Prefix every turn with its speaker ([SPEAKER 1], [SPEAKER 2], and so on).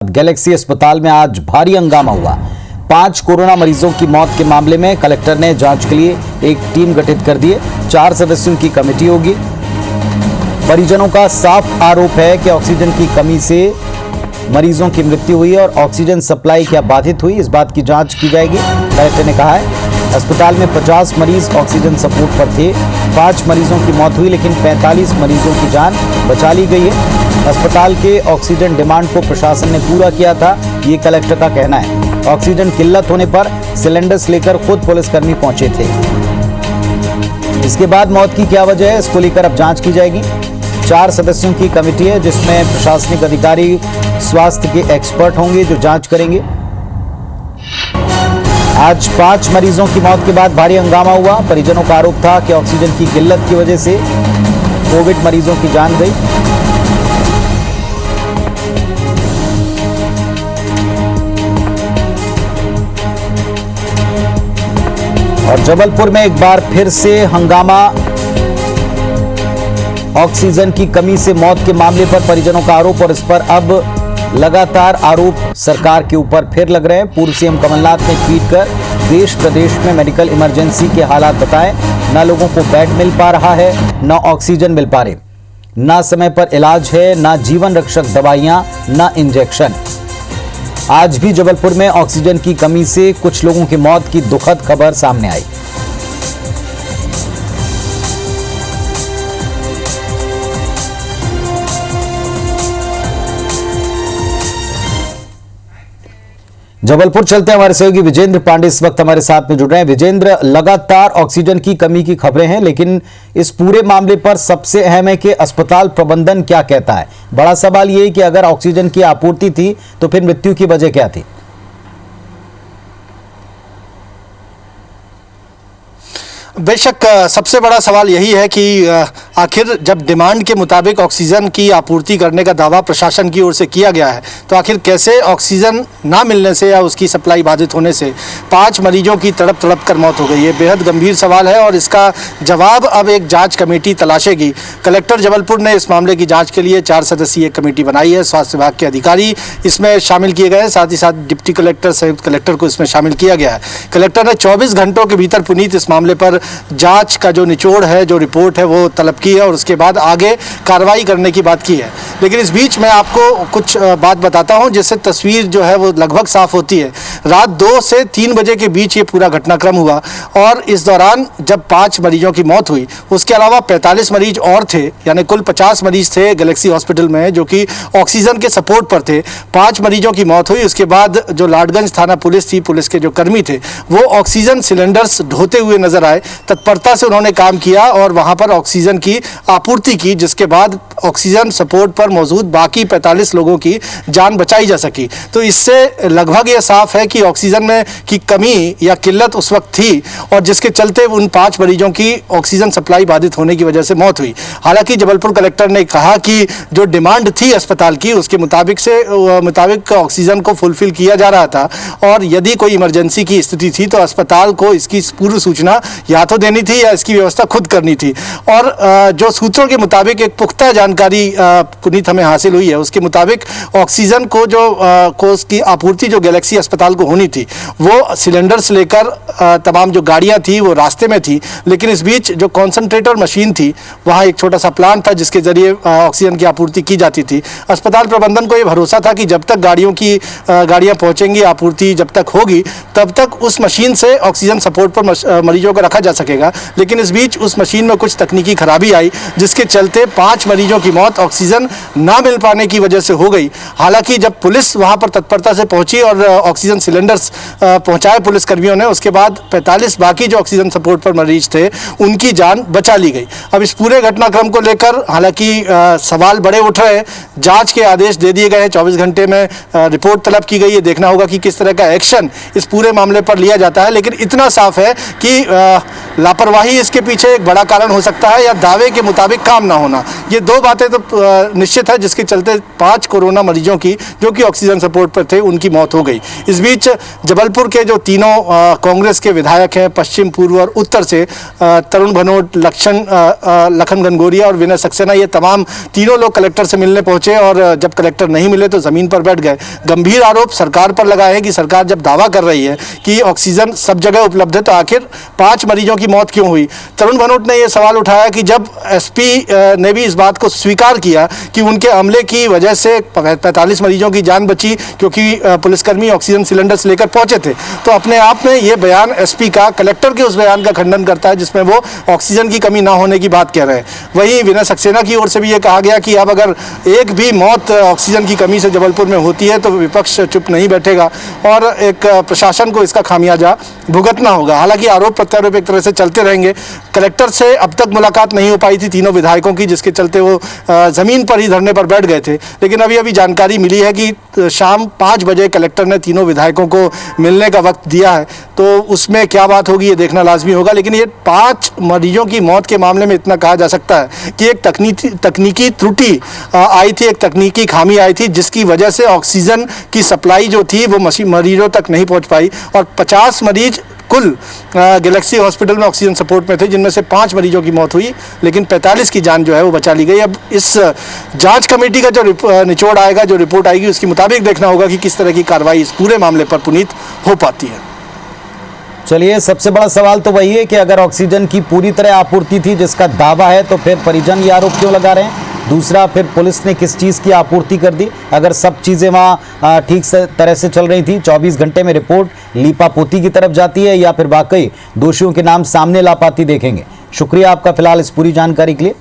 [SPEAKER 1] Galaxy अस्पताल में आज भारी हंगामा हुआ। 5 कोरोना मरीजों की मौत के मामले में कलेक्टर ने जांच के लिए एक टीम गठित कर दी है। 4 सदस्यों की कमेटी होगी। परिजनों का साफ आरोप है कि ऑक्सीजन की कमी से मरीजों की मृत्यु हुई और ऑक्सीजन सप्लाई क्या बाधित हुई, इस बात की जांच की जाएगी। कलेक्टर ने कहा है अस्पताल में 50 मरीज ऑक्सीजन सपोर्ट पर थे। 5 मरीजों की मौत हुई, लेकिन 45 मरीजों की जान बचा ली गई है। अस्पताल के ऑक्सीजन डिमांड को प्रशासन ने पूरा किया था, ये कलेक्टर का कहना है। ऑक्सीजन किल्लत होने पर सिलेंडर्स लेकर खुद पुलिसकर्मी पहुंचे थे। इसके बाद मौत की क्या वजह है, इसको लेकर अब जांच की जाएगी। 4 सदस्यों की कमेटी है, जिसमें प्रशासनिक अधिकारी, स्वास्थ्य के एक्सपर्ट होंगे जो जांच करेंगे। आज 5 मरीजों की मौत के बाद भारी हंगामा हुआ। परिजनों का आरोप था कि ऑक्सीजन की किल्लत की वजह से कोविड मरीजों की जान गई। और जबलपुर में एक बार फिर से हंगामा। ऑक्सीजन की कमी से मौत के मामले पर परिजनों का आरोप और इस पर अब लगातार आरोप सरकार के ऊपर फिर लग रहे हैं। पूर्व सीएम कमलनाथ ने ट्वीट कर देश प्रदेश में मेडिकल इमरजेंसी के हालात बताए। न लोगों को बेड मिल पा रहा है, न ऑक्सीजन मिल पा रहे, न समय पर इलाज है, न जीवन रक्षक दवाइयां, न इंजेक्शन। आज भी जबलपुर में ऑक्सीजन की कमी से कुछ लोगों की मौत की दुखद खबर सामने आई। जबलपुर चलते हमारे सहयोगी विजेंद्र पांडे इस वक्त हमारे साथ में जुड़ रहे हैं। विजेंद्र, लगातार ऑक्सीजन की कमी की खबरें हैं, लेकिन इस पूरे मामले पर सबसे अहम है कि अस्पताल प्रबंधन क्या कहता है। बड़ा सवाल यह है कि अगर ऑक्सीजन की आपूर्ति थी तो फिर मृत्यु की वजह क्या थी?
[SPEAKER 2] बेशक सबसे बड़ा सवाल यही है कि आखिर जब डिमांड के मुताबिक ऑक्सीजन की आपूर्ति करने का दावा प्रशासन की ओर से किया गया है, तो आखिर कैसे ऑक्सीजन ना मिलने से या उसकी सप्लाई बाधित होने से 5 मरीजों की तड़प तड़प कर मौत हो गई। ये बेहद गंभीर सवाल है और इसका जवाब अब एक जांच कमेटी तलाशेगी। कलेक्टर जबलपुर ने इस मामले की जाँच के लिए 4 सदस्यीय कमेटी बनाई है। स्वास्थ्य विभाग के अधिकारी इसमें शामिल किए गए हैं, साथ ही साथ डिप्टी कलेक्टर, संयुक्त कलेक्टर को इसमें शामिल किया गया है। कलेक्टर ने 24 घंटों के भीतर पुनीत इस मामले पर जांच का जो निचोड़ है, जो रिपोर्ट है, वो तलब की है और उसके बाद आगे कार्रवाई करने की बात की है। लेकिन इस बीच मैं आपको कुछ बात बताता हूं, जिससे तस्वीर जो है वो लगभग साफ होती है। रात 2 से 3 बजे के बीच ये पूरा घटनाक्रम हुआ और इस दौरान जब 5 मरीजों की मौत हुई, उसके अलावा 45 मरीज और थे, यानी कुल 50 मरीज थे गैलेक्सी हॉस्पिटल में जो कि ऑक्सीजन के सपोर्ट पर थे। 5 मरीजों की मौत हुई। उसके बाद जो लाडगंज थाना पुलिस थी, पुलिस के जो कर्मी थे, वो ऑक्सीजन सिलेंडर्स ढोते हुए नजर आए। तत्परता से उन्होंने काम किया और वहां पर ऑक्सीजन की आपूर्ति की, जिसके बाद ऑक्सीजन सपोर्ट पर मौजूद बाकी 45 लोगों की जान बचाई जा सकी। तो इससे लगभग ये साफ है कि ऑक्सीजन में की कमी या किल्लत उस वक्त थी और जिसके चलते उन 5 मरीजों की ऑक्सीजन सप्लाई बाधित होने की वजह से मौत हुई। हालांकि जबलपुर कलेक्टर ने कहा कि जो डिमांड थी अस्पताल की, उसके मुताबिक ऑक्सीजन को फुलफिल किया जा रहा था और यदि कोई इमरजेंसी की स्थिति थी तो अस्पताल को इसकी पूर्व सूचना या तो देनी थी या इसकी व्यवस्था खुद करनी थी। और जो सूत्रों के मुताबिक एक पुख्ता जानकारी पुनीत हमें हासिल हुई है, उसके मुताबिक ऑक्सीजन को उसकी आपूर्ति जो गैलेक्सी अस्पताल को होनी थी, वो सिलेंडर्स लेकर तमाम जो गाड़ियां थी वो रास्ते में थी। लेकिन इस बीच जो कॉन्सेंट्रेटर मशीन थी, वहाँ एक छोटा सा प्लांट था जिसके जरिए ऑक्सीजन की आपूर्ति की जाती थी। अस्पताल प्रबंधन को ये भरोसा था कि जब तक गाड़ियाँ पहुँचेंगी, आपूर्ति जब तक होगी, तब तक उस मशीन से ऑक्सीजन सपोर्ट पर मरीजों को रखा जा सकेगा। लेकिन इस बीच उस मशीन में कुछ तकनीकी खराबी आई, जिसके चलते 5 मरीजों की मौत ऑक्सीजन ना मिल पाने की वजह से हो गई। हालांकि जब पुलिस वहां पर तत्परता से पहुंची और ऑक्सीजन सिलेंडर्स पहुंचाए पुलिस कर्मियों ने, उसके बाद 45 बाकी जो ऑक्सीजन सपोर्ट पर मरीज थे, उनकी जान बचा ली गई। अब इस पूरे घटनाक्रम को लेकर हालांकि सवाल बड़े उठ रहे हैं। जांच के आदेश दे दिए गए हैं, 24 घंटे में रिपोर्ट तलब की गई है। देखना होगा कि किस तरह का एक्शन इस पूरे मामले पर लिया जाता है। लेकिन इतना साफ है कि लापरवाही इसके पीछे एक बड़ा कारण हो सकता है, या दावे के मुताबिक काम ना होना। ये दो बातें तो निश्चित है, जिसके चलते 5 कोरोना मरीजों की जो कि ऑक्सीजन सपोर्ट पर थे उनकी मौत हो गई। इस बीच जबलपुर के जो तीनों कांग्रेस के विधायक हैं, पश्चिम, पूर्व और उत्तर से, तरुण भनोट, लखन घनघोरिया और विनय सक्सेना, ये तमाम तीनों लोग कलेक्टर से मिलने पहुंचे और जब कलेक्टर नहीं मिले तो जमीन पर बैठ गए। गंभीर आरोप सरकार पर लगाए हैं कि सरकार जब दावा कर रही है कि ऑक्सीजन सब जगह उपलब्ध है तो आखिर 5 मरीजों की मौत क्यों हुई। तरुण भनोट ने यह सवाल उठाया कि जब एसपी ने भी इस बात को स्वीकार किया कि उनके अमले की वजह से 45 मरीजों की जान बची क्योंकि पुलिसकर्मी ऑक्सीजन सिलेंडर्स लेकर पहुंचे थे, तो अपने आप में यह बयान एसपी का कलेक्टर के उस बयान का खंडन करता है जिसमें वो ऑक्सीजन की कमी ना होने की बात कह रहे हैं। वहीं विनय सक्सेना की ओर से भी ये कहा गया कि अब अगर एक भी मौत ऑक्सीजन की कमी से जबलपुर में होती है तो विपक्ष चुप नहीं बैठेगा और एक प्रशासन को इसका खामियाजा भुगतना होगा। हालांकि आरोप प्रत्यारोप एक तरह से चलते रहेंगे। कलेक्टर से अब तक मुलाकात नहीं हो पाई थी तीनों विधायकों की, जिसके चलते वो जमीन पर ही धरने पर बैठ गए थे। लेकिन अभी जानकारी मिली है कि शाम 5 बजे कलेक्टर ने तीनों विधायकों को मिलने का वक्त दिया है, तो उसमें क्या बात होगी ये देखना लाजमी होगा। लेकिन ये 5 मरीजों की मौत के मामले में इतना कहा जा सकता है कि एक तकनीकी त्रुटि आई थी, एक तकनीकी खामी आई थी, जिसकी वजह से ऑक्सीजन की सप्लाई जो थी वो मरीजों तक नहीं पहुंच पाई और 50 मरीज कुल गैलेक्सी हॉस्पिटल में ऑक्सीजन सपोर्ट में थे, जिनमें से 5 मरीजों की मौत हुई, लेकिन 45 की जान जो है वो बचा ली गई। अब इस जांच कमेटी का जो निचोड़ आएगा, जो रिपोर्ट आएगी, उसके मुताबिक देखना होगा कि किस तरह की कार्रवाई इस पूरे मामले पर पुनीत हो पाती है।
[SPEAKER 1] चलिए, सबसे बड़ा सवाल तो वही है कि अगर ऑक्सीजन की पूरी तरह आपूर्ति थी जिसका दावा है, तो फिर परिजन ये आरोप क्यों लगा रहे हैं। दूसरा, फिर पुलिस ने किस चीज़ की आपूर्ति कर दी। अगर सब चीज़ें वहाँ ठीक से तरह से चल रही थी, 24 घंटे में रिपोर्ट लीपापोती की तरफ जाती है या फिर वाकई दोषियों के नाम सामने ला पाती, देखेंगे। शुक्रिया आपका फिलहाल इस पूरी जानकारी के लिए।